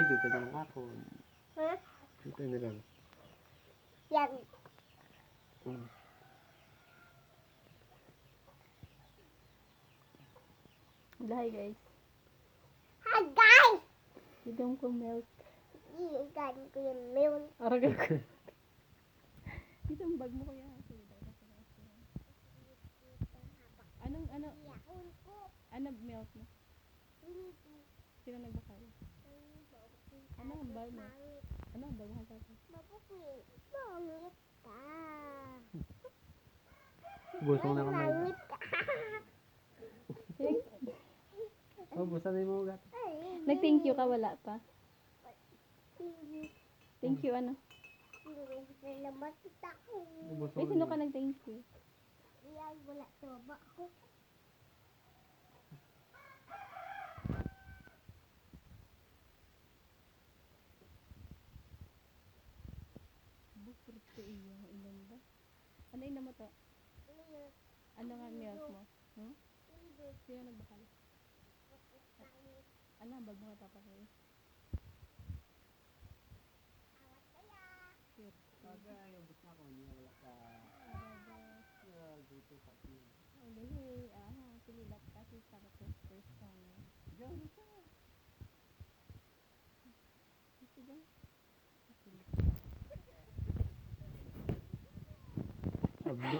dito ka ng hapon. Ha? Dito na lang. Yan. Hmm. Hi guys. Hi guys! Idong ko milk. Iigan ko yung milk. Aragal ko. Itong bag mo kaya. Ano milk mo? Sino nagbakal? Ano ang bag mo? Ano ang bag mo kay tatay? Mapupit. Bangit ka. Busong na kamay. Bangit ka. Oh, busan na yung mga ugat. Nag-thank you ka, wala pa. Thank you, ano? Salamat kita ko. Eh, sino ka nag-thank you? Ay, wala sa baba ko. Bukrit ko iyo, ilan ba? Ano ina mo to? Ano nga milk mo? Hmm? Sino nagbakal? Ano ang bag mo kay Papa Ray? Cute. Aga, yung bus na ako, hindi na wala ka. Dito sa atin. Ulihi, pililat kasi sa first time. Diyan, dito. Ito dyan. Abdo.